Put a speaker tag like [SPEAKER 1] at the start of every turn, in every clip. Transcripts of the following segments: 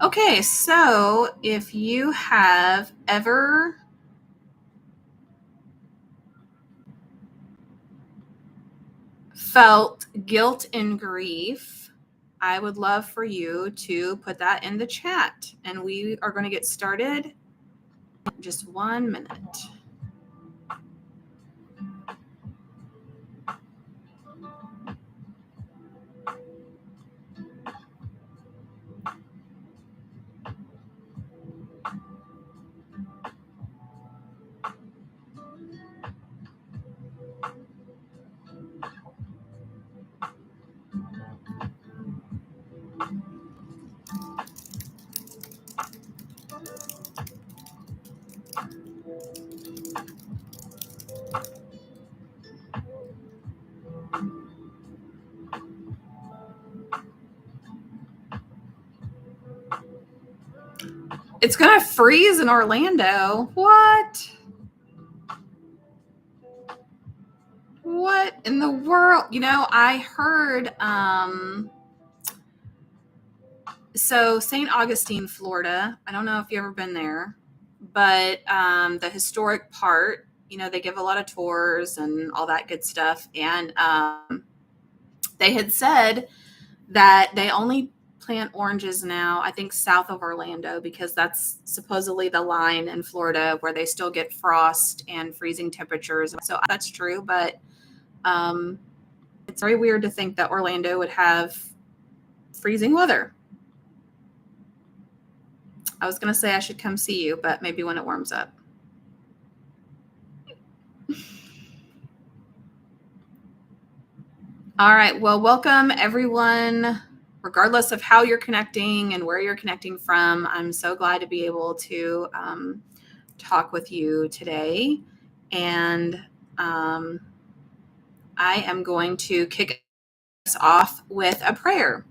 [SPEAKER 1] Okay, so if you have ever felt guilt and grief, I would love for you to put that in the chat. And we are going to get started in just 1 minute. It's going to freeze in Orlando. What? What in the world? I heard so St. Augustine, Florida. I don't know if you've ever been there, but the historic part, they give a lot of tours and all that good stuff. And they had said that they only plant oranges now, I think south of Orlando, because that's supposedly the line in Florida where they still get frost and freezing temperatures. So that's true, but it's very weird to think that Orlando would have freezing weather. I was going to say I should come see you, but maybe when it warms up. All right. Well, welcome everyone, regardless of how you're connecting and where you're connecting from. I'm so glad to be able to talk with you today. And I am going to kick us off with a prayer.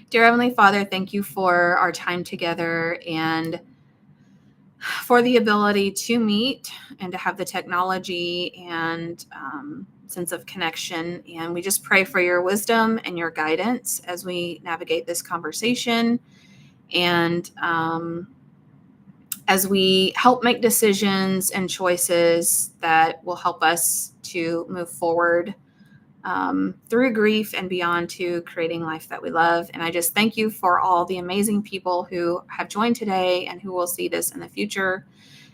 [SPEAKER 1] Dear Heavenly Father, thank you for our time together and for the ability to meet and to have the technology and sense of connection. And we just pray for your wisdom and your guidance as we navigate this conversation. And as we help make decisions and choices that will help us to move forward through grief and beyond to creating life that we love. And I just thank you for all the amazing people who have joined today and who will see this in the future,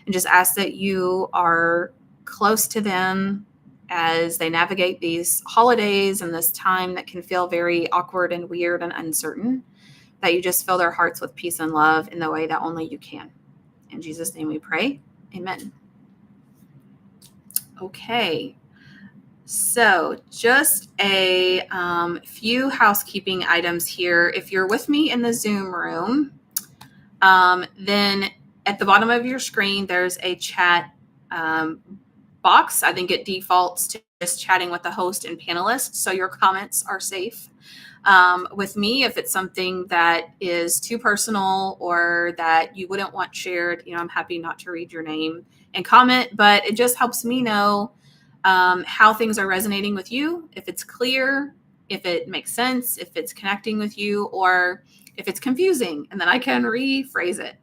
[SPEAKER 1] and just ask that you are close to them as they navigate these holidays and this time that can feel very awkward and weird and uncertain, that you just fill their hearts with peace and love in the way that only you can. In Jesus' name we pray. Amen. Okay. So just a few housekeeping items here. If you're with me in the Zoom room, then at the bottom of your screen, there's a chat box. I think it defaults to just chatting with the host and panelists, so your comments are safe. With me, if it's something that is too personal or that you wouldn't want shared, I'm happy not to read your name and comment, but it just helps me know how things are resonating with you, if it's clear, if it makes sense, if it's connecting with you, or if it's confusing, and then I can rephrase it.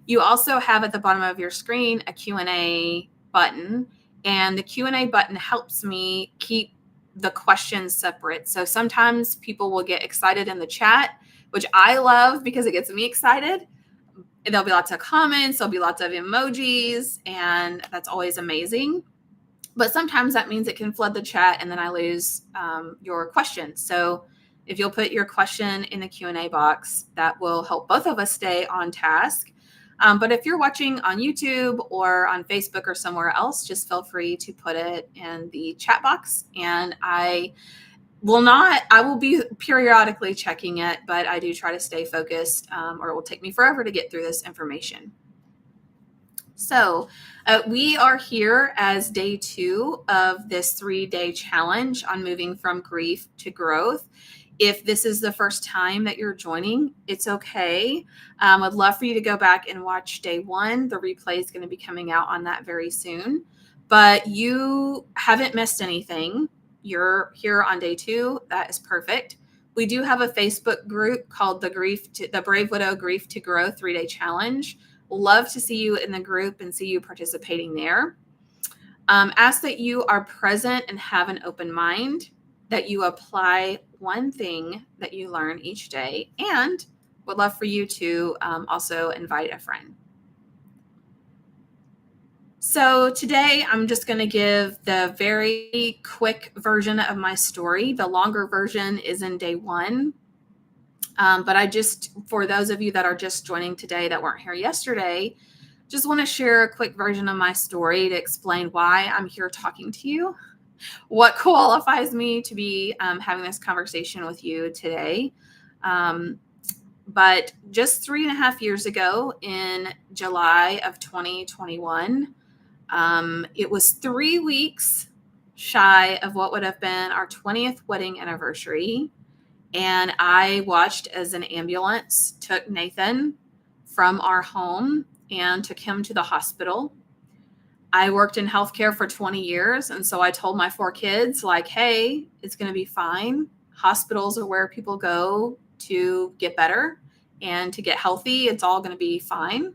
[SPEAKER 1] You also have at the bottom of your screen a Q&A button, and the Q&A button helps me keep the questions separate. So sometimes people will get excited in the chat, which I love because it gets me excited. There'll be lots of comments, there'll be lots of emojis, and that's always amazing. But sometimes that means it can flood the chat and then I lose your question. So if you'll put your question in the Q&A box, that will help both of us stay on task. But if you're watching on YouTube or on Facebook or somewhere else, just feel free to put it in the chat box. And I will be periodically checking it, but I do try to stay focused or it will take me forever to get through this information. So we are here as day 2 of this 3-day challenge on moving from grief to growth. If this is the first time that you're joining, it's okay. I'd love for you to go back and watch day 1. The replay is going to be coming out on that very soon, but you haven't missed anything. You're here on day 2. That is perfect. We do have a Facebook group called the Brave Widow Grief to Grow 3-Day Challenge. Love to see you in the group and see you participating there. Ask that you are present and have an open mind, that you apply one thing that you learn each day, and would love for you to also invite a friend. So today I'm just going to give the very quick version of my story. The longer version is in day 1. But for those of you that are just joining today that weren't here yesterday, just want to share a quick version of my story to explain why I'm here talking to you, what qualifies me to be having this conversation with you today. But just 3.5 years ago, in July of 2021, it was 3 weeks shy of what would have been our 20th wedding anniversary. And I watched as an ambulance took Nathan from our home and took him to the hospital. I worked in healthcare for 20 years. And so I told my 4 kids, like, hey, it's going to be fine. Hospitals are where people go to get better and to get healthy. It's all going to be fine.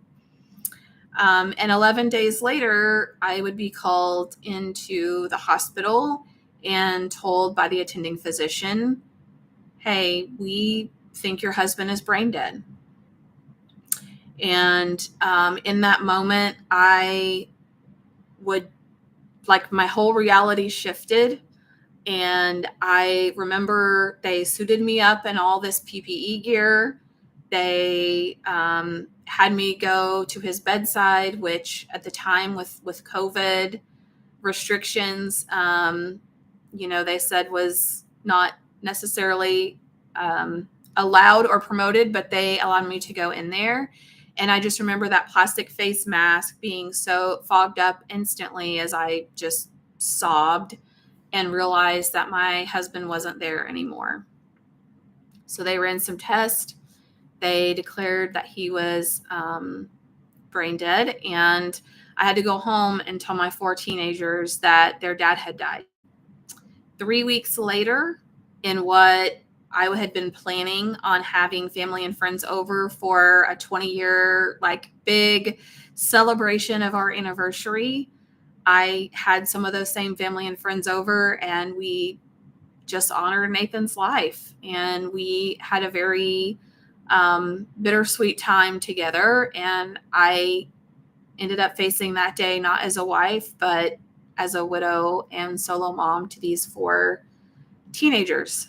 [SPEAKER 1] And 11 days later, I would be called into the hospital and told by the attending physician, hey, we think your husband is brain dead. And in that moment, my whole reality shifted. And I remember they suited me up in all this PPE gear. They had me go to his bedside, which at the time with COVID restrictions, they said was not necessarily allowed or promoted, but they allowed me to go in there. And I just remember that plastic face mask being so fogged up instantly as I just sobbed and realized that my husband wasn't there anymore. So they ran some tests. They declared that he was brain dead. And I had to go home and tell my 4 teenagers that their dad had died. 3 weeks later, in what I had been planning on having family and friends over for a 20-year, big celebration of our anniversary, I had some of those same family and friends over, and we just honored Nathan's life. And we had a very bittersweet time together. And I ended up facing that day not as a wife, but as a widow and solo mom to these 4 teenagers.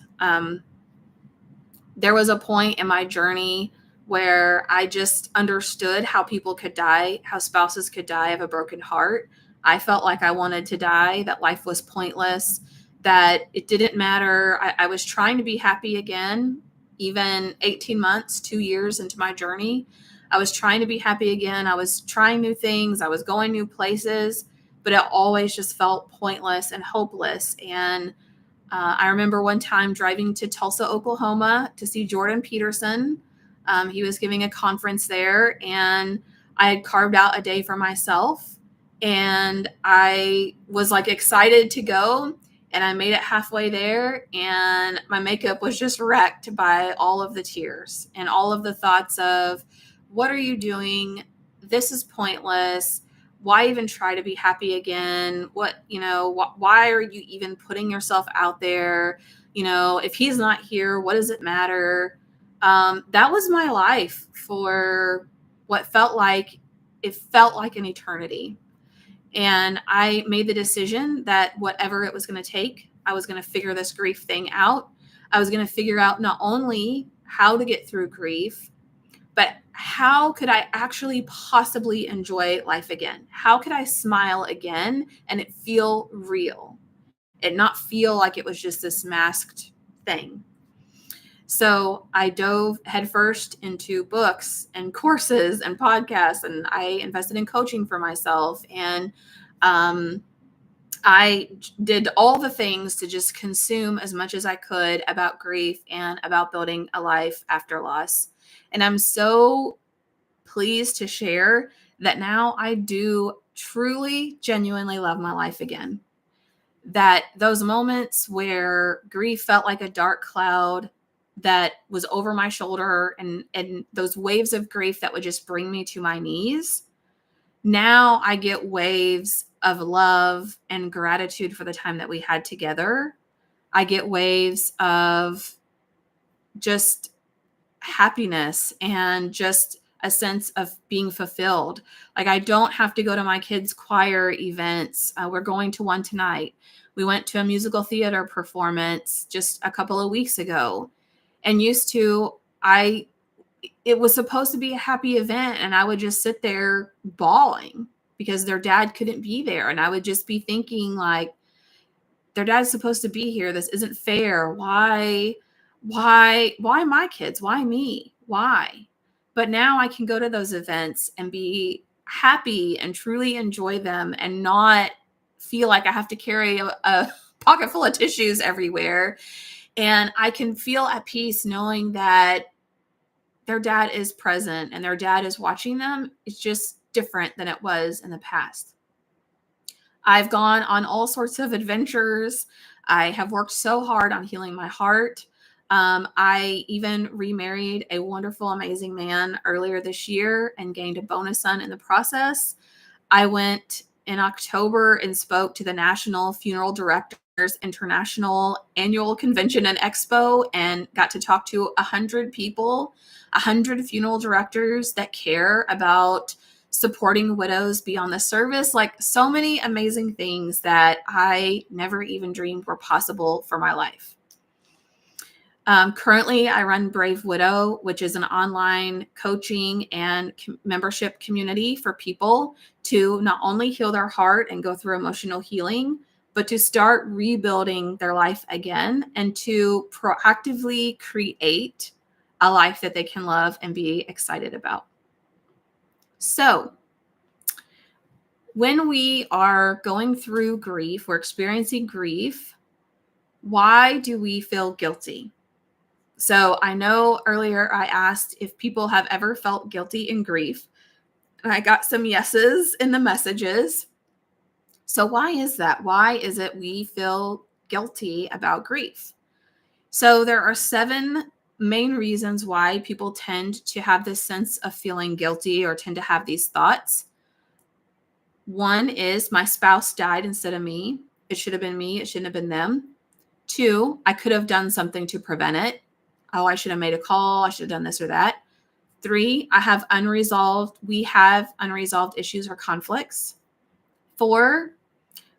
[SPEAKER 1] There was a point in my journey where I just understood how people could die, how spouses could die of a broken heart. I felt like I wanted to die, that life was pointless, that it didn't matter. I was trying to be happy again, even 18 months, 2 years into my journey. I was trying to be happy again. I was trying new things. I was going new places, but it always just felt pointless and hopeless. And I remember one time driving to Tulsa, Oklahoma to see Jordan Peterson. He was giving a conference there, and I had carved out a day for myself, and I was excited to go. And I made it halfway there, and my makeup was just wrecked by all of the tears and all of the thoughts of, what are you doing? This is pointless. Why even try to be happy again? Why are you even putting yourself out there? If he's not here, what does it matter? That was my life for what felt like an eternity. And I made the decision that whatever it was going to take, I was going to figure this grief thing out. I was going to figure out not only how to get through grief, but how could I actually possibly enjoy life again? How could I smile again and it feel real and not feel like it was just this masked thing? So I dove headfirst into books and courses and podcasts, and I invested in coaching for myself. And I did all the things to just consume as much as I could about grief and about building a life after loss. And I'm so pleased to share that now I do truly, genuinely love my life again. That those moments where grief felt like a dark cloud, that was over my shoulder and those waves of grief that would just bring me to my knees. Now I get waves of love and gratitude for the time that we had together. I get waves of just happiness and just a sense of being fulfilled. Like, I don't have to go to my kids' choir events. We're going to one tonight. We went to a musical theater performance just a couple of weeks ago. And used to, it was supposed to be a happy event, and I would just sit there bawling because their dad couldn't be there. And I would just be thinking, like, their dad's supposed to be here. This isn't fair. Why my kids? Why me? Why? But now I can go to those events and be happy and truly enjoy them and not feel like I have to carry a pocket full of tissues everywhere. And I can feel at peace knowing that their dad is present and their dad is watching them. It's just different than it was in the past. I've gone on all sorts of adventures. I have worked so hard on healing my heart. I even remarried a wonderful, amazing man earlier this year and gained a bonus son in the process. I went in October and spoke to the National Funeral Directors International Annual Convention and Expo and got to talk to 100 people, 100 funeral directors that care about supporting widows beyond the service. Like, so many amazing things that I never even dreamed were possible for my life. Currently, I run Brave Widow, which is an online coaching and membership community for people to not only heal their heart and go through emotional healing, but to start rebuilding their life again and to proactively create a life that they can love and be excited about. So, when we are going through grief, we're experiencing grief, why do we feel guilty? So I know earlier I asked if people have ever felt guilty in grief, and I got some yeses in the messages. So why is that? Why is it we feel guilty about grief? So there are 7 main reasons why people tend to have this sense of feeling guilty or tend to have these thoughts. One is, my spouse died instead of me. It should have been me. It shouldn't have been them. 2, I could have done something to prevent it. Oh, I should have made a call. I should have done this or that. 3, we have unresolved issues or conflicts. 4,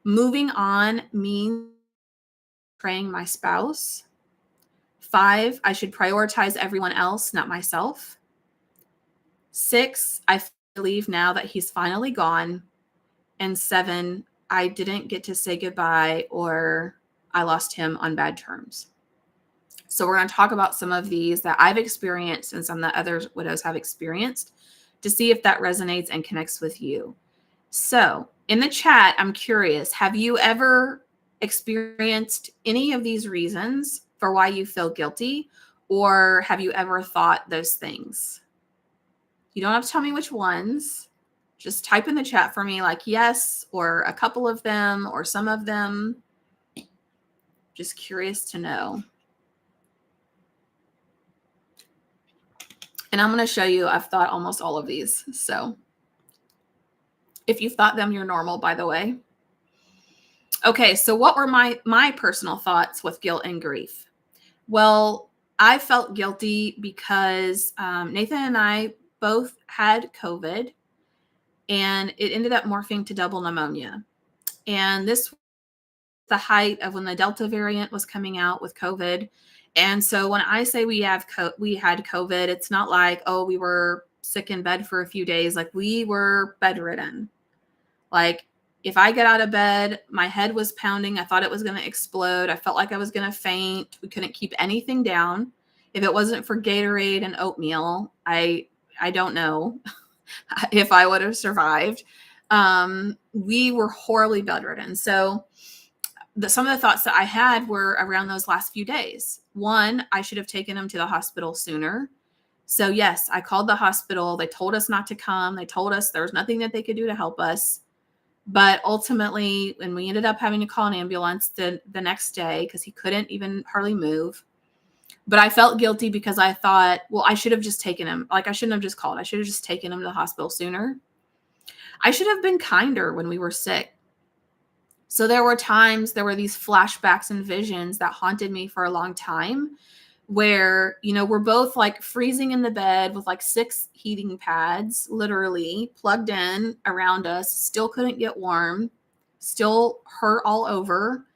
[SPEAKER 1] moving on means betraying my spouse. 5, I should prioritize everyone else, not myself. 6, I believe now that he's finally gone. And 7, I didn't get to say goodbye, or I lost him on bad terms. So we're going to talk about some of these that I've experienced and some that other widows have experienced to see if that resonates and connects with you. So in the chat, I'm curious, have you ever experienced any of these reasons for why you feel guilty? Or have you ever thought those things? You don't have to tell me which ones. Just type in the chat for me, like yes, or a couple of them, or some of them. Just curious to know. And I'm going to show you, I've thought almost all of these. So if you've thought them, you're normal, by the way. Okay, so what were my personal thoughts with guilt and grief? Well, I felt guilty because Nathan and I both had COVID, and it ended up morphing to double pneumonia. And this was the height of when the Delta variant was coming out with COVID. And so when I say we had COVID, it's not like, oh, we were sick in bed for a few days. Like, we were bedridden. Like, if I get out of bed, my head was pounding. I thought it was going to explode. I felt like I was going to faint. We couldn't keep anything down. If it wasn't for Gatorade and oatmeal, I don't know if I would have survived. We were horribly bedridden. So some of the thoughts that I had were around those last few days. One, I should have taken him to the hospital sooner. So yes, I called the hospital. They told us not to come. They told us there was nothing that they could do to help us. But ultimately, when we ended up having to call an ambulance the next day, because he couldn't even hardly move, But I felt guilty because I thought, well, I should have just taken him. Like, I shouldn't have just called. I should have just taken him to the hospital sooner. I should have been kinder when we were sick. So there were these flashbacks and visions that haunted me for a long time where, we're both like freezing in the bed with like 6 heating pads literally plugged in around us, still couldn't get warm, still hurt all over.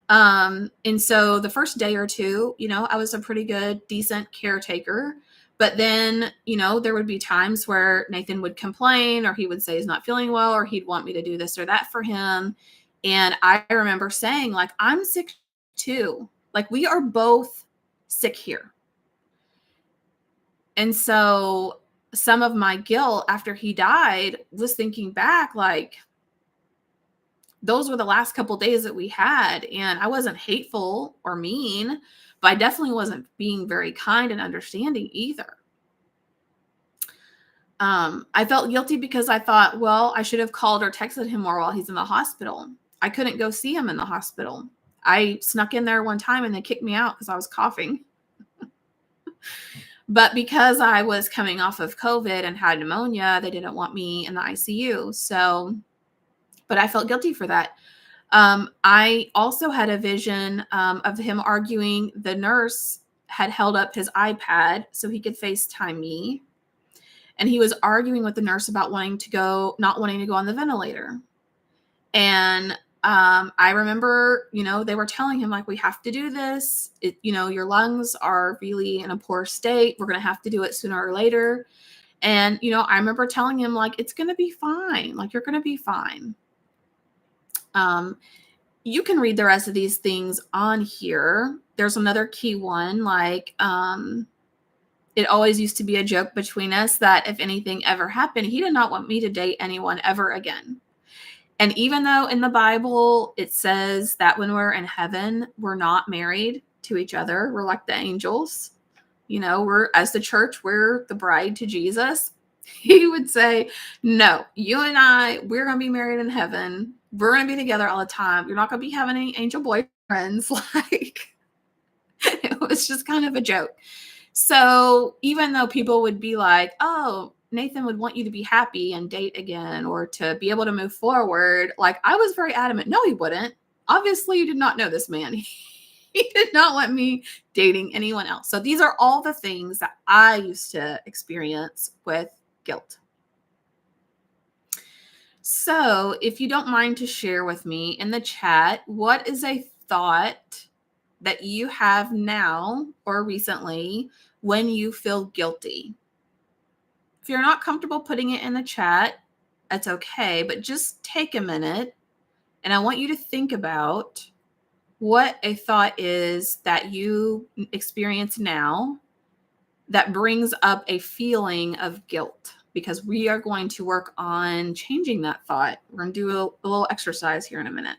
[SPEAKER 1] And so the first day or two, I was a pretty good, decent caretaker. But then, there would be times where Nathan would complain or he would say he's not feeling well or he'd want me to do this or that for him. And I remember saying, like, I'm sick too. Like, we are both sick here. And so some of my guilt after he died was thinking back, like, those were the last couple days that we had. And I wasn't hateful or mean, but I definitely wasn't being very kind and understanding either. I felt guilty because I thought, well, I should have called or texted him more while he's in the hospital. I couldn't go see him in the hospital. I snuck in there one time and they kicked me out because I was coughing. But because I was coming off of COVID and had pneumonia, they didn't want me in the ICU. So, but I felt guilty for that. I also had a vision of him arguing. The nurse had held up his iPad so he could FaceTime me. And he was arguing with the nurse about not wanting to go on the ventilator. And I remember, they were telling him, like, we have to do this. Your lungs are really in a poor state. We're going to have to do it sooner or later. And, I remember telling him, like, it's going to be fine. Like, you're going to be fine. You can read the rest of these things on here. There's another key one, like, it always used to be a joke between us that if anything ever happened, he did not want me to date anyone ever again. And even though in the Bible it says that when we're in heaven, we're not married to each other, we're like the angels, as the church, we're the bride to Jesus. He would say, no, you and I, we're going to be married in heaven. We're going to be together all the time. You're not going to be having any angel boyfriends. Like, it was just kind of a joke. So even though people would be like, oh, Nathan would want you to be happy and date again or to be able to move forward, like, I was very adamant. No, he wouldn't. Obviously, you did not know this man. He did not want me dating anyone else. So these are all the things that I used to experience with guilt. So if you don't mind to share with me in the chat, what is a thought that you have now or recently when you feel guilty? If you're not comfortable putting it in the chat, that's okay, but just take a minute and I want you to think about what a thought is that you experience now that brings up a feeling of guilt, because we are going to work on changing that thought. We're going to do a little exercise here in a minute.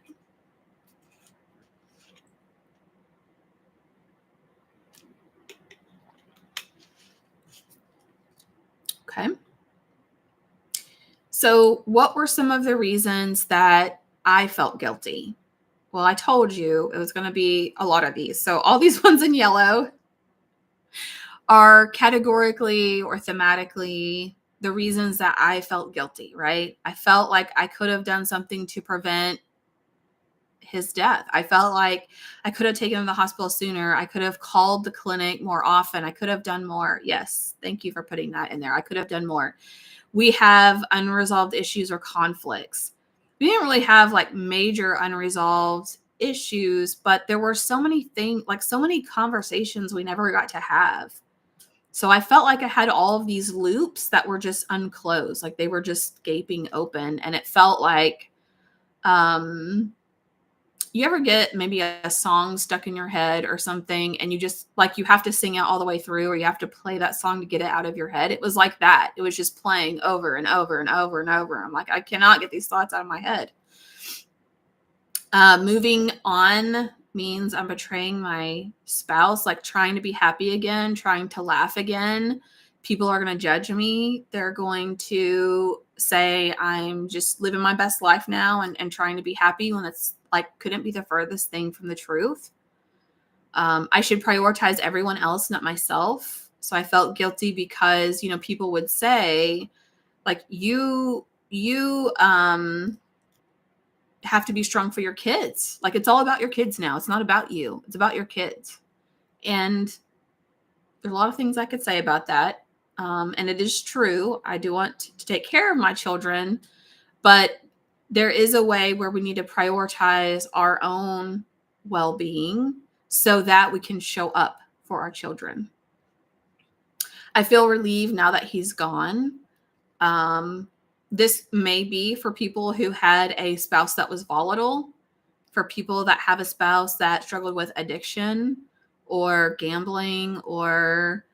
[SPEAKER 1] Okay. So what were some of the reasons that I felt guilty? Well, I told you it was going to be a lot of these. So all these ones in yellow are categorically or thematically the reasons that I felt guilty, right? I felt like I could have done something to prevent his death. I felt like I could have taken him to the hospital sooner. I could have called the clinic more often. I could have done more. Yes. Thank you for putting that in there. I could have done more. We have unresolved issues or conflicts. We didn't really have like major unresolved issues, but there were so many things, like so many conversations we never got to have. So I felt like I had all of these loops that were just unclosed, like they were just gaping open. And it felt like, you ever get maybe a song stuck in your head or something and you just like you have to sing it all the way through or you have to play that song to get it out of your head? It was like that. It was just playing over and over and over and over. I'm like, I cannot get these thoughts out of my head. Moving on means I'm betraying my spouse, like trying to be happy again, trying to laugh again. People are going to judge me. They're going to say I'm just living my best life now and trying to be happy when it's like couldn't be the furthest thing from the truth. I should prioritize everyone else, not myself. So I felt guilty because, people would say, like, you have to be strong for your kids. Like, it's all about your kids now. It's not about you. It's about your kids. And there's a lot of things I could say about that. And it is true. I do want to take care of my children, but there is a way where we need to prioritize our own well-being so that we can show up for our children. I feel relieved now that he's gone. This may be for people who had a spouse that was volatile, for people that have a spouse that struggled with addiction or gambling, or,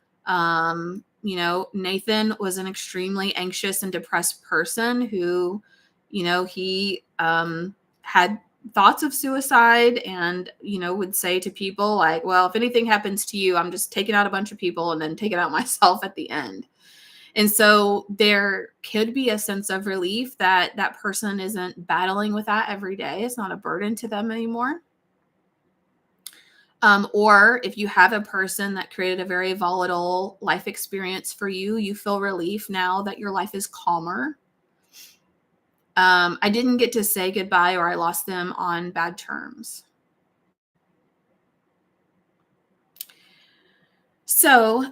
[SPEAKER 1] Nathan was an extremely anxious and depressed person who, he had thoughts of suicide and, would say to people like, well, if anything happens to you, I'm just taking out a bunch of people and then taking out myself at the end. And so there could be a sense of relief that that person isn't battling with that every day. It's not a burden to them anymore. Or if you have a person that created a very volatile life experience for you, you feel relief now that your life is calmer. I didn't get to say goodbye, or I lost them on bad terms. So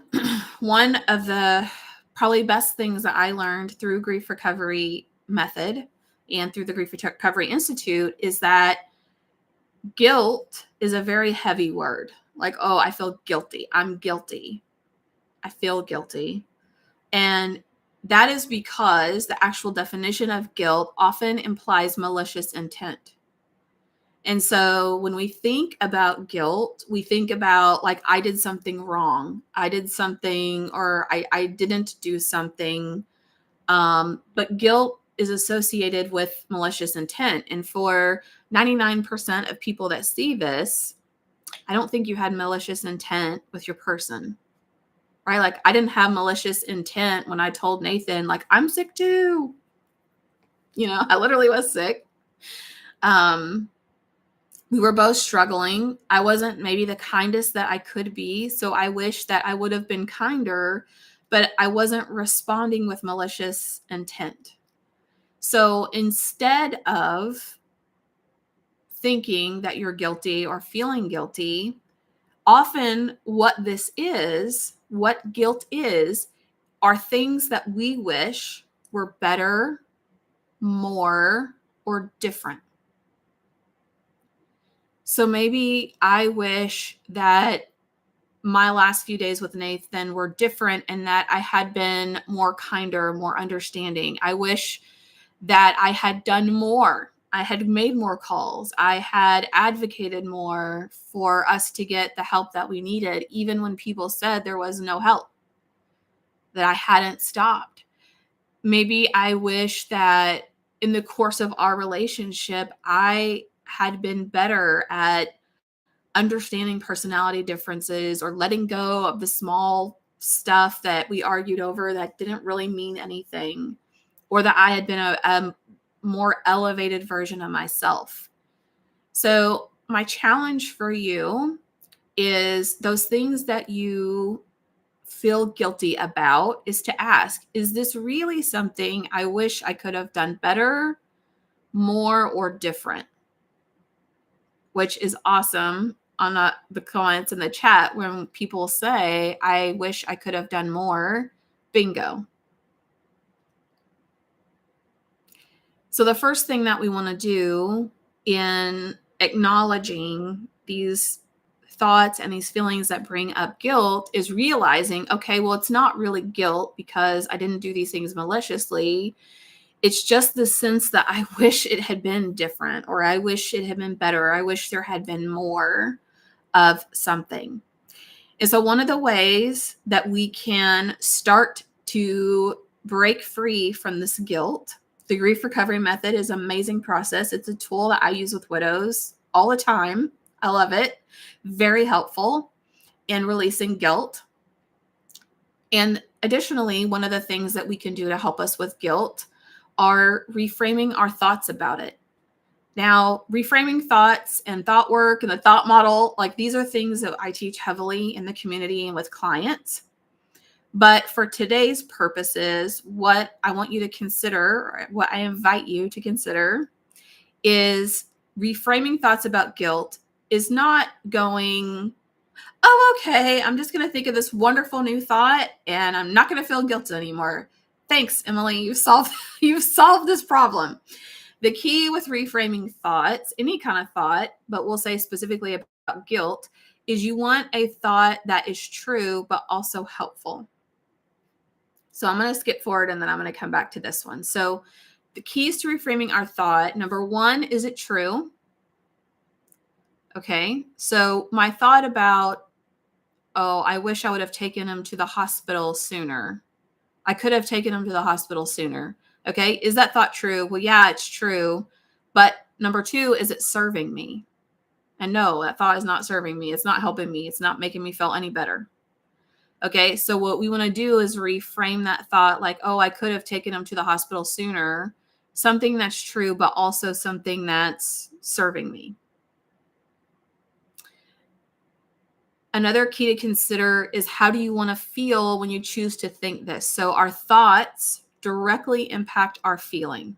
[SPEAKER 1] one of the probably best things that I learned through Grief Recovery Method and through the Grief Recovery Institute is that guilt is a very heavy word. Like, oh, I feel guilty. I'm guilty. I feel guilty. And that is because the actual definition of guilt often implies malicious intent. And so when we think about guilt, we think about like, I did something wrong. I did something, or I didn't do something. But guilt is associated with malicious intent. And for 99% of people that see this, I don't think you had malicious intent with your person, right? Like, I didn't have malicious intent when I told Nathan, like, I'm sick too. I literally was sick. We were both struggling. I wasn't maybe the kindest that I could be. So I wish that I would have been kinder, but I wasn't responding with malicious intent. So instead of thinking that you're guilty or feeling guilty, often what guilt is, are things that we wish were better, more, or different. So maybe I wish that my last few days with Nathan were different and that I had been more kinder, more understanding. I wish that I had done more. I had made more calls. I had advocated more for us to get the help that we needed, even when people said there was no help, that I hadn't stopped. Maybe I wish that in the course of our relationship, I had been better at understanding personality differences or letting go of the small stuff that we argued over that didn't really mean anything, or that I had been a more elevated version of myself. So my challenge for you is those things that you feel guilty about is to ask, is this really something I wish I could have done better, more, or different? Which is awesome on the comments in the chat when people say, I wish I could have done more. Bingo. So the first thing that we want to do in acknowledging these thoughts and these feelings that bring up guilt is realizing, okay, well, it's not really guilt because I didn't do these things maliciously. It's just the sense that I wish it had been different, or I wish it had been better. Or I wish there had been more of something. And so one of the ways that we can start to break free from this guilt, the Grief Recovery Method is an amazing process. It's a tool that I use with widows all the time. I love it. Very helpful in releasing guilt. And additionally, one of the things that we can do to help us with guilt are reframing our thoughts about it. Now, reframing thoughts and thought work and the thought model, like these are things that I teach heavily in the community and with clients. But for today's purposes, what I want you to consider, what I invite you to consider, is reframing thoughts about guilt is not going, oh, okay, I'm just going to think of this wonderful new thought and I'm not going to feel guilt anymore. Thanks, Emily. You've solved this problem. The key with reframing thoughts, any kind of thought, but we'll say specifically about guilt, is you want a thought that is true, but also helpful. So I'm going to skip forward and then I'm going to come back to this one. So the keys to reframing our thought, number one, is it true? Okay. So my thought about, oh, I wish I would have taken him to the hospital sooner. I could have taken him to the hospital sooner. Okay. Is that thought true? Well, yeah, it's true. But number two, is it serving me? And no, that thought is not serving me. It's not helping me. It's not making me feel any better. Okay. So what we want to do is reframe that thought like, oh, I could have taken him to the hospital sooner. Something that's true, but also something that's serving me. Another key to consider is how do you want to feel when you choose to think this? So our thoughts directly impact our feeling.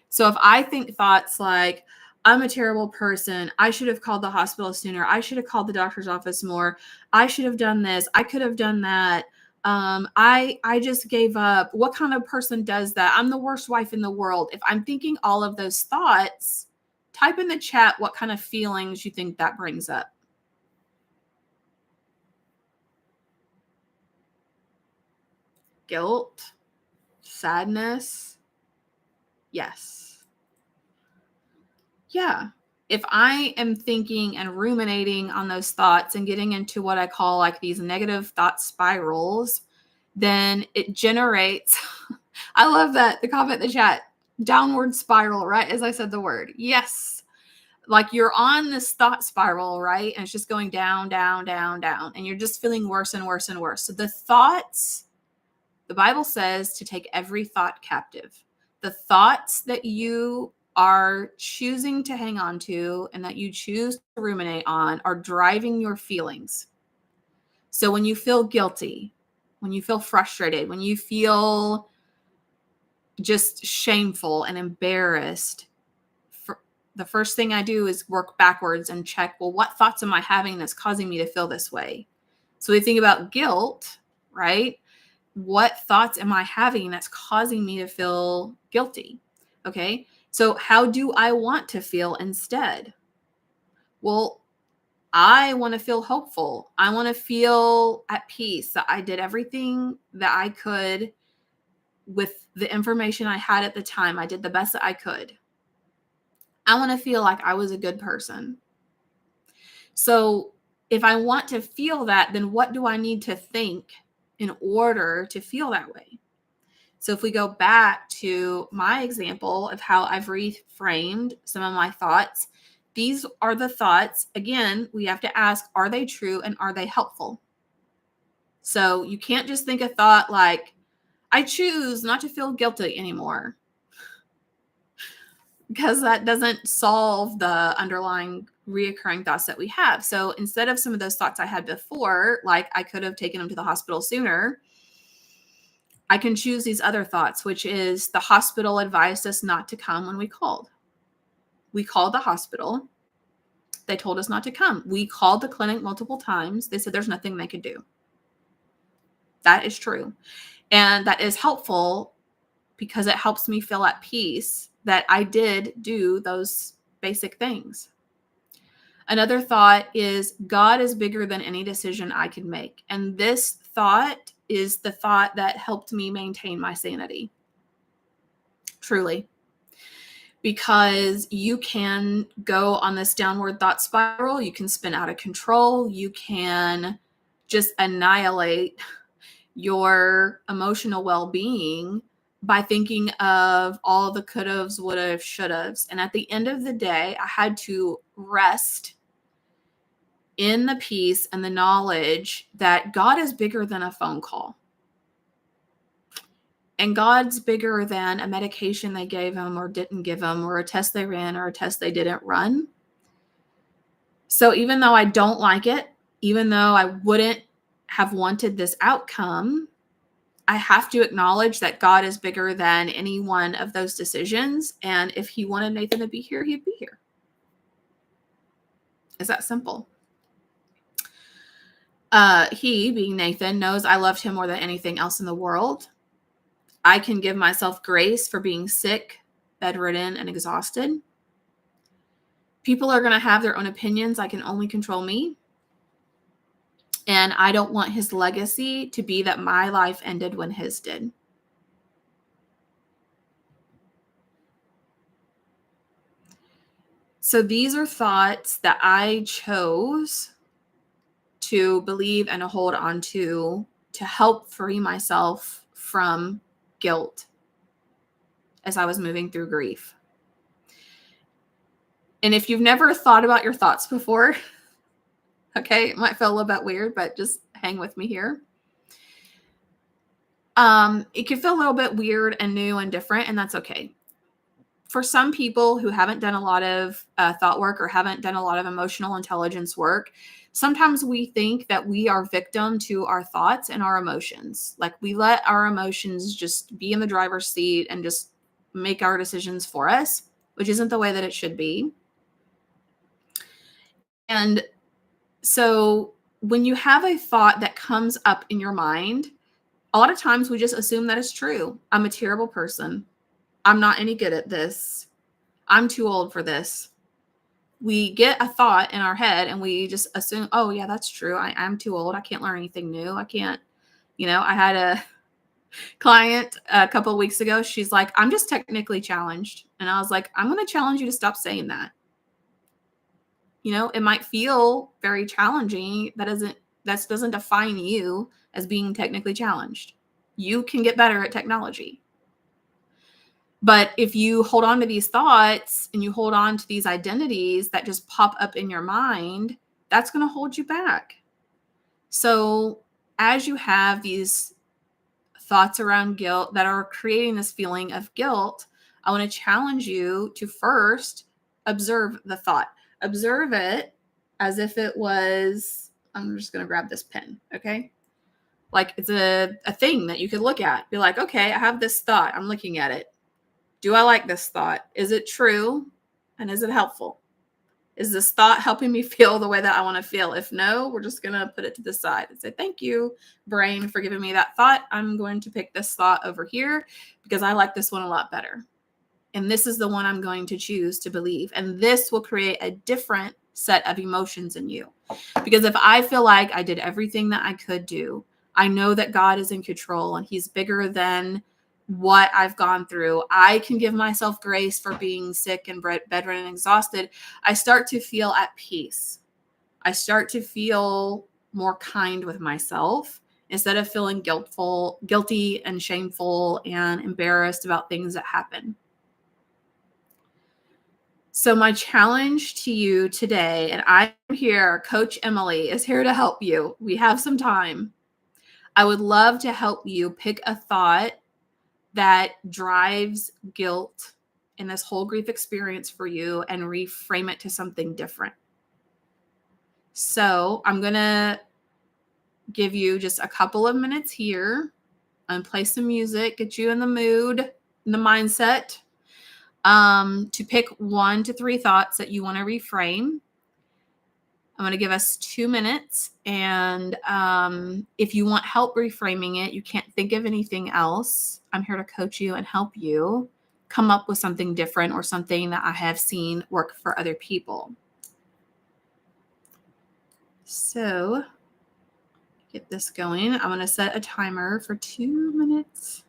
[SPEAKER 1] So if I think thoughts like, I'm a terrible person, I should have called the hospital sooner, I should have called the doctor's office more, I should have done this, I could have done that, I just gave up. What kind of person does that? I'm the worst wife in the world. If I'm thinking all of those thoughts, type in the chat what kind of feelings you think that brings up. Guilt, sadness. Yes. Yeah. If I am thinking and ruminating on those thoughts and getting into what I call like these negative thought spirals, then it generates, I love that the comment in the chat, downward spiral, right? As I said the word. Yes. Like you're on this thought spiral, right? And it's just going down, down, down, down. And you're just feeling worse and worse and worse. So the thoughts, the Bible says to take every thought captive. The thoughts that you are choosing to hang on to and that you choose to ruminate on are driving your feelings. So when you feel guilty, when you feel frustrated, when you feel just shameful and embarrassed, the first thing I do is work backwards and check, well, what thoughts am I having that's causing me to feel this way? So we think about guilt, right? What thoughts am I having that's causing me to feel guilty? Okay. So how do I want to feel instead? Well, I want to feel hopeful. I want to feel at peace that I did everything that I could with the information I had at the time. I did the best that I could. I want to feel like I was a good person. So if I want to feel that, then what do I need to think in order to feel that way? So if we go back to my example of how I've reframed some of my thoughts, these are the thoughts. Again, we have to ask, are they true and are they helpful? So you can't just think a thought like, I choose not to feel guilty anymore, because that doesn't solve the underlying reoccurring thoughts that we have. So instead of some of those thoughts I had before, like I could have taken him to the hospital sooner, I can choose these other thoughts, which is the hospital advised us not to come when we called. We called the hospital. They told us not to come. We called the clinic multiple times. They said there's nothing they could do. That is true. And that is helpful because it helps me feel at peace that I did do those basic things. Another thought is God is bigger than any decision I could make. And this thought is the thought that helped me maintain my sanity. Truly. Because you can go on this downward thought spiral. You can spin out of control. You can just annihilate your emotional well-being by thinking of all the could-haves, would-haves, should-haves. And at the end of the day, I had to rest in the peace and the knowledge that God is bigger than a phone call. And God's bigger than a medication they gave him or didn't give him, or a test they ran or a test they didn't run. So even though I don't like it, even though I wouldn't have wanted this outcome, I have to acknowledge that God is bigger than any one of those decisions. And if he wanted Nathan to be here, he'd be here. It's that simple. He, being Nathan, knows I loved him more than anything else in the world. I can give myself grace for being sick, bedridden, and exhausted. People are going to have their own opinions. I can only control me. And I don't want his legacy to be that my life ended when his did. So these are thoughts that I chose to believe and to hold on to help free myself from guilt as I was moving through grief. And if you've never thought about your thoughts before, okay, it might feel a little bit weird, but just hang with me here. It can feel a little bit weird and new and different, and that's okay. For some people who haven't done a lot of thought work or haven't done a lot of emotional intelligence work, sometimes we think that we are victim to our thoughts and our emotions. Like we let our emotions just be in the driver's seat and just make our decisions for us, which isn't the way that it should be. And so when you have a thought that comes up in your mind, a lot of times we just assume that it's true. I'm a terrible person. I'm not any good at this. I'm too old for this. We get a thought in our head and we just assume, oh, yeah, that's true. I'm too old. I can't learn anything new. I can't, I had a client a couple of weeks ago. She's like, I'm just technically challenged. And I was like, I'm going to challenge you to stop saying that. It might feel very challenging. That doesn't define you as being technically challenged. You can get better at technology. But if you hold on to these thoughts and you hold on to these identities that just pop up in your mind, that's going to hold you back. So as you have these thoughts around guilt that are creating this feeling of guilt, I want to challenge you to first observe the thought. Observe it as if it was, I'm just going to grab this pen, okay? Like it's a thing that you could look at. Be like, okay, I have this thought. I'm looking at it. Do I like this thought? Is it true? And is it helpful? Is this thought helping me feel the way that I want to feel? If no, we're just going to put it to the side and say, thank you, brain, for giving me that thought. I'm going to pick this thought over here because I like this one a lot better. And this is the one I'm going to choose to believe. And this will create a different set of emotions in you. Because if I feel like I did everything that I could do, I know that God is in control and he's bigger than what I've gone through. I can give myself grace for being sick and bedridden and exhausted. I start to feel at peace. I start to feel more kind with myself instead of feeling guilty and shameful and embarrassed about things that happen. So my challenge to you today, and I'm here, Coach Emily is here to help you. We have some time. I would love to help you pick a thought that drives guilt in this whole grief experience for you and reframe it to something different. So I'm going to give you just a couple of minutes here and play some music, get you in the mood, in the mindset, to pick 1 to 3 thoughts that you want to reframe. I'm going to give us 2 minutes. And if you want help reframing it, you can't think of anything else, I'm here to coach you and help you come up with something different or something that I have seen work for other people. So get this going. I'm going to set a timer for 2 minutes.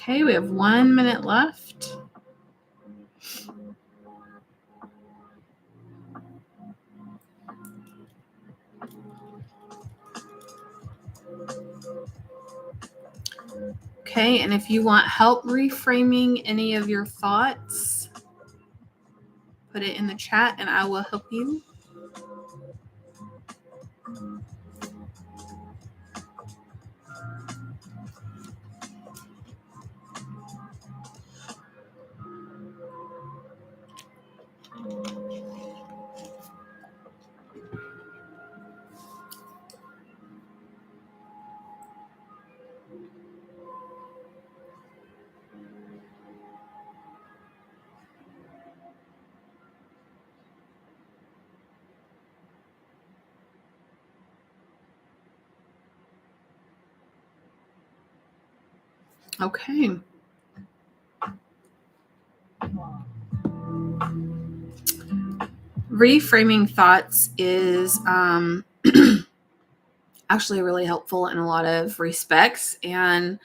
[SPEAKER 1] Okay, we have 1 minute left. Okay, and if you want help reframing any of your thoughts, put it in the chat and I will help you. Okay. Reframing thoughts is actually really helpful in a lot of respects. And,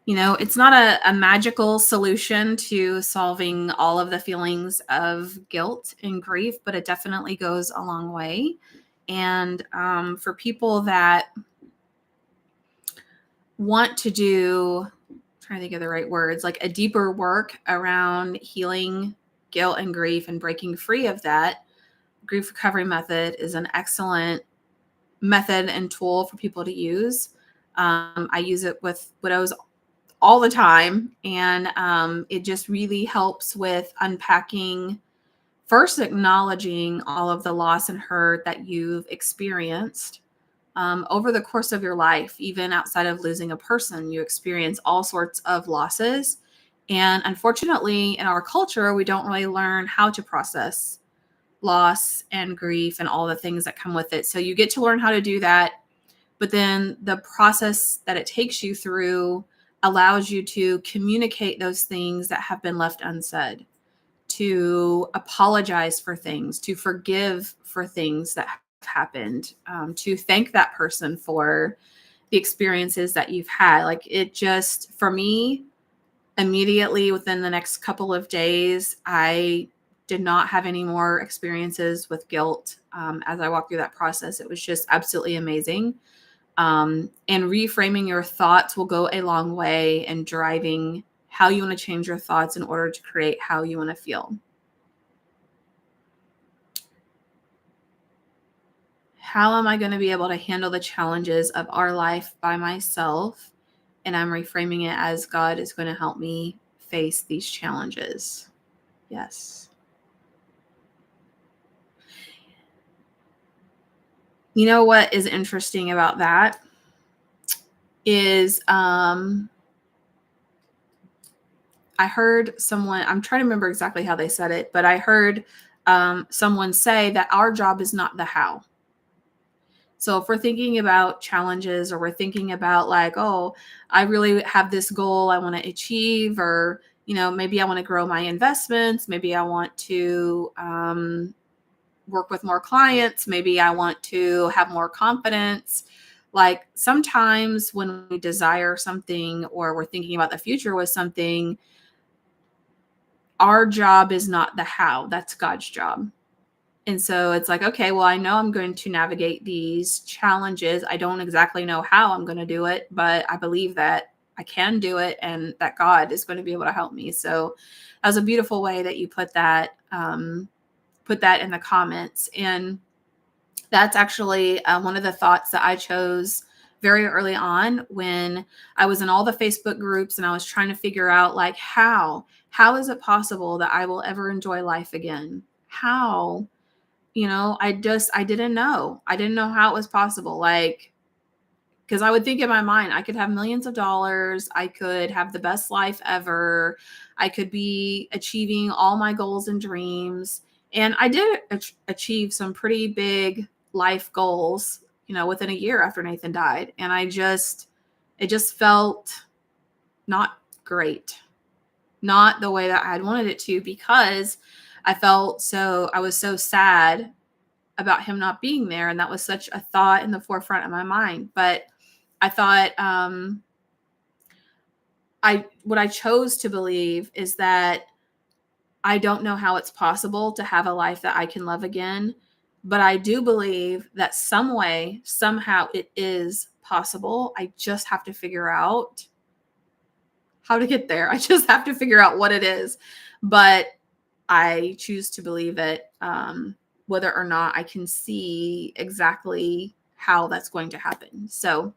[SPEAKER 1] it's not a magical solution to solving all of the feelings of guilt and grief, but it definitely goes a long way. And for people that want to do, trying to think of the right words, like a deeper work around healing guilt and grief and breaking free of that, grief recovery method is an excellent method and tool for people to use. I use it with widows all the time, and it just really helps with unpacking, first acknowledging all of the loss and hurt that you've experienced over the course of your life. Even outside of losing a person, you experience all sorts of losses. And unfortunately, in our culture, we don't really learn how to process loss and grief and all the things that come with it. So you get to learn how to do that. But then the process that it takes you through allows you to communicate those things that have been left unsaid, to apologize for things, to forgive for things that have happened, to thank that person for the experiences that you've had. Like, it just, for me, immediately within the next couple of days, I did not have any more experiences with guilt as I walked through that process. It was just absolutely amazing. And reframing your thoughts will go a long way in driving how you want to change your thoughts in order to create how you want to feel. How am I going to be able to handle the challenges of our life by myself? And I'm reframing it as God is going to help me face these challenges. Yes. You know what is interesting about that is I heard someone, I'm trying to remember exactly how they said it, but I heard someone say that our job is not the how. So if we're thinking about challenges, or we're thinking about like, oh, I really have this goal I want to achieve, or, maybe I want to grow my investments. Maybe I want to work with more clients. Maybe I want to have more confidence. Like, sometimes when we desire something or we're thinking about the future with something, our job is not the how, that's God's job. And so it's like, okay, well, I know I'm going to navigate these challenges. I don't exactly know how I'm going to do it, but I believe that I can do it and that God is going to be able to help me. So that was a beautiful way that you put that in the comments. And that's actually one of the thoughts that I chose very early on when I was in all the Facebook groups and I was trying to figure out, like, how is it possible that I will ever enjoy life again? How? I didn't know. I didn't know how it was possible. Like, because I would think in my mind, I could have millions of dollars. I could have the best life ever. I could be achieving all my goals and dreams. And I did achieve some pretty big life goals, within a year after Nathan died. And it just felt not great, not the way that I had wanted it to, because I was so sad about him not being there. And that was such a thought in the forefront of my mind. But I thought, what I chose to believe is that I don't know how it's possible to have a life that I can love again, but I do believe that some way, somehow it is possible. I just have to figure out how to get there. I just have to figure out what it is. But I choose to believe it, whether or not I can see exactly how that's going to happen. So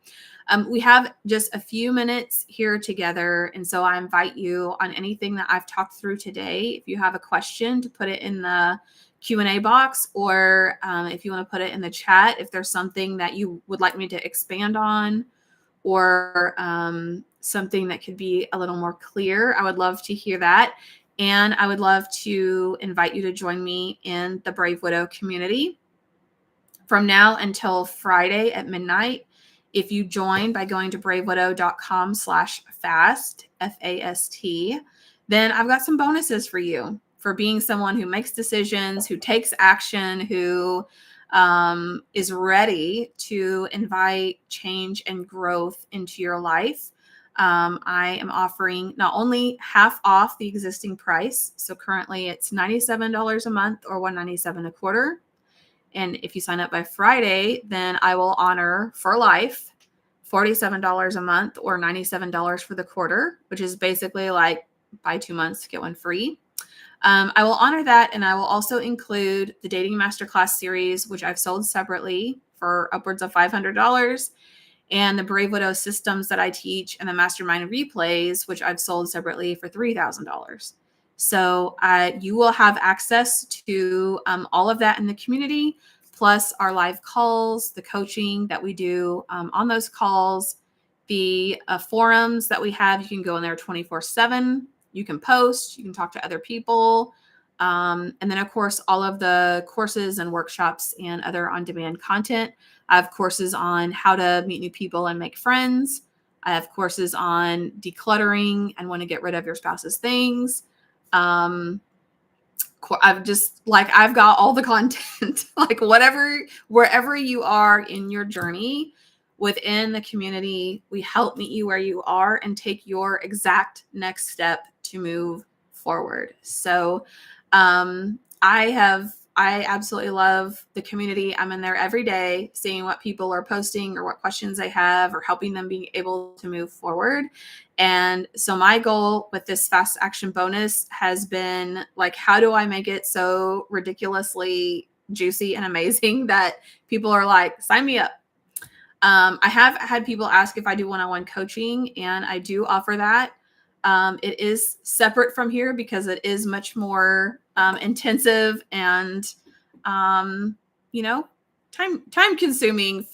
[SPEAKER 1] we have just a few minutes here together. And so I invite you on anything that I've talked through today. If you have a question, to put it in the Q&A box, or if you want to put it in the chat, if there's something that you would like me to expand on, or something that could be a little more clear, I would love to hear that. And I would love to invite you to join me in the Brave Widow community from now until Friday at midnight. If you join by going to bravewidow.com/fast, FAST, then I've got some bonuses for you for being someone who makes decisions, who takes action, who is ready to invite change and growth into your life. I am offering not only half off the existing price, so currently it's $97 a month or $197 a quarter. And if you sign up by Friday, then I will honor for life $47 a month or $97 for the quarter, which is basically like buy 2 months, get one free. I will honor that, and I will also include the Dating Masterclass series, which I've sold separately for upwards of $500, and the Brave Widow systems that I teach, and the Mastermind replays, which I've sold separately for $3,000. So you will have access to all of that in the community, plus our live calls, the coaching that we do on those calls, the forums that we have. You can go in there 24/7. You can post, you can talk to other people. And then, of course, all of the courses and workshops and other on-demand content. I have courses on how to meet new people and make friends. I have courses on decluttering and when to get rid of your spouse's things. I've got all the content, like wherever you are in your journey within the community, we help meet you where you are and take your exact next step to move forward. So I absolutely love the community. I'm in there every day, seeing what people are posting or what questions they have, or helping them be able to move forward. And so my goal with this fast action bonus has been like, how do I make it so ridiculously juicy and amazing that people are like, sign me up? I have had people ask if I do one-on-one coaching, and I do offer that. It is separate from here because it is much more intensive and, time consuming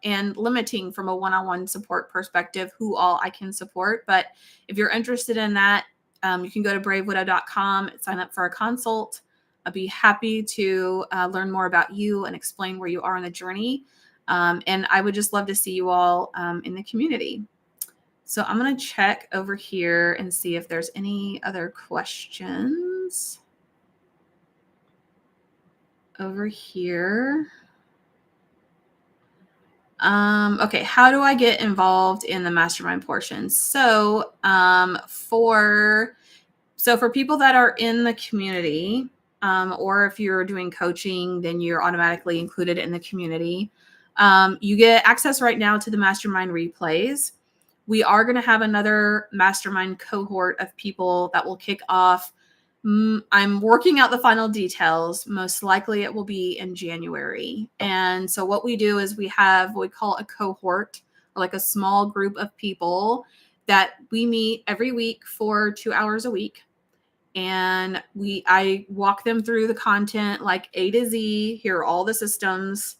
[SPEAKER 1] and limiting from a one-on-one support perspective, who all I can support. But if you're interested in that, you can go to bravewidow.com and sign up for a consult. I'll be happy to learn more about you and explain where you are on the journey. And I would just love to see you all in the community. So I'm going to check over here and see if there's any other questions over here. Okay, how do I get involved in the mastermind portion? So for people that are in the community, or if you're doing coaching, then you're automatically included in the community. You get access right now to the mastermind replays. We are going to have another mastermind cohort of people that will kick off. I'm working out the final details. Most likely it will be in January. And so what we do is we have what we call a cohort, or like a small group of people that we meet every week for 2 hours a week. And I walk them through the content like A to Z. Here are all the systems.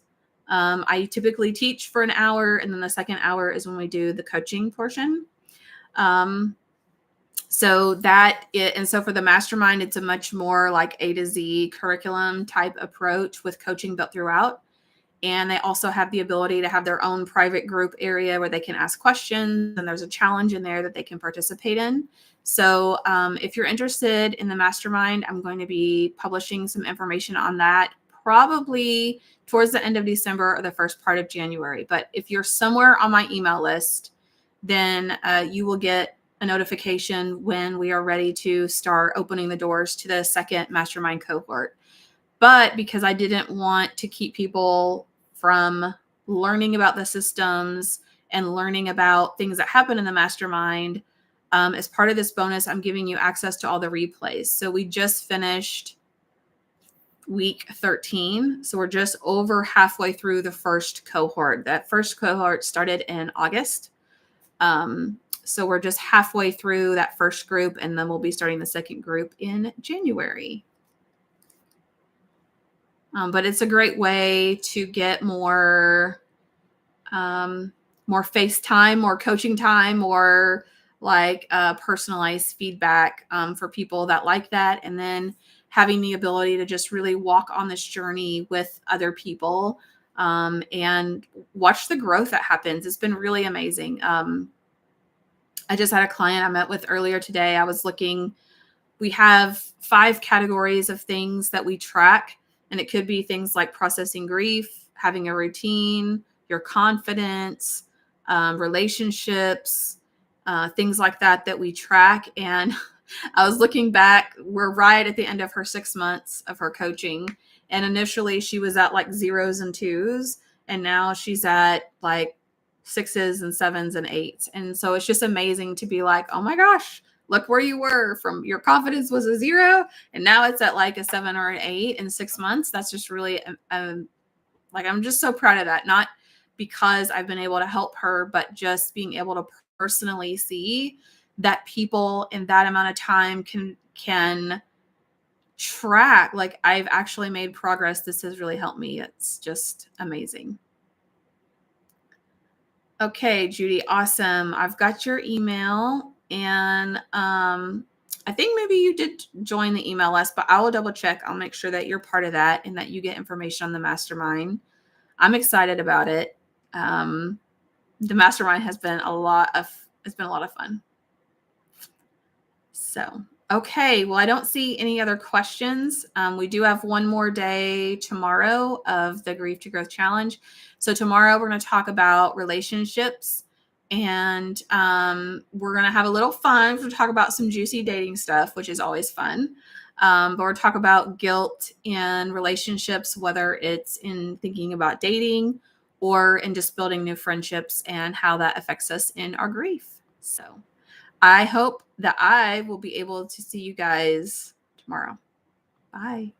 [SPEAKER 1] I typically teach for an hour, and then the second hour is when we do the coaching portion. And so for the mastermind, it's a much more like A to Z curriculum type approach with coaching built throughout. And they also have the ability to have their own private group area where they can ask questions, and there's a challenge in there that they can participate in. So if you're interested in the mastermind, I'm going to be publishing some information on that probably towards the end of December or the first part of January. But if you're somewhere on my email list, then you will get a notification when we are ready to start opening the doors to the second mastermind cohort. But because I didn't want to keep people from learning about the systems and learning about things that happen in the mastermind, as part of this bonus, I'm giving you access to all the replays. So we just finished week 13. So we're just over halfway through the first cohort. That first cohort started in August. So we're just halfway through that first group, and then we'll be starting the second group in January. But it's a great way to get more face time, more coaching time, more like personalized feedback for people that like that. And then having the ability to just really walk on this journey with other people and watch the growth that happens. It's been really amazing. I just had a client I met with earlier today. I was looking, we have 5 categories of things that we track. And it could be things like processing grief, having a routine, your confidence, relationships, things like that that we track. And I was looking back, we're right at the end of her 6 months of her coaching. And initially she was at like 0s and 2s. And now she's at like 6s and 7s and 8s. And so it's just amazing to be like, oh my gosh, look where you were from your confidence was a 0 and now it's at like a 7 or an 8 in 6 months. That's just really like, I'm just so proud of that. Not because I've been able to help her, but just being able to personally see that people in that amount of time can track, like, I've actually made progress. This has really helped me. It's just amazing. Okay, Judy, awesome. I've got your email, and I think maybe you did join the email list, but I will double check. I'll make sure that you're part of that and that you get information on the mastermind. I'm excited about it. The mastermind has been it's been a lot of fun. So, okay. Well, I don't see any other questions. We do have one more day tomorrow of the Grief to Growth Challenge. So tomorrow we're going to talk about relationships, and we're going to have a little fun. We'll talk about some juicy dating stuff, which is always fun. But we'll talk about guilt in relationships, whether it's in thinking about dating or in just building new friendships and how that affects us in our grief. So I hope that I will be able to see you guys tomorrow. Bye.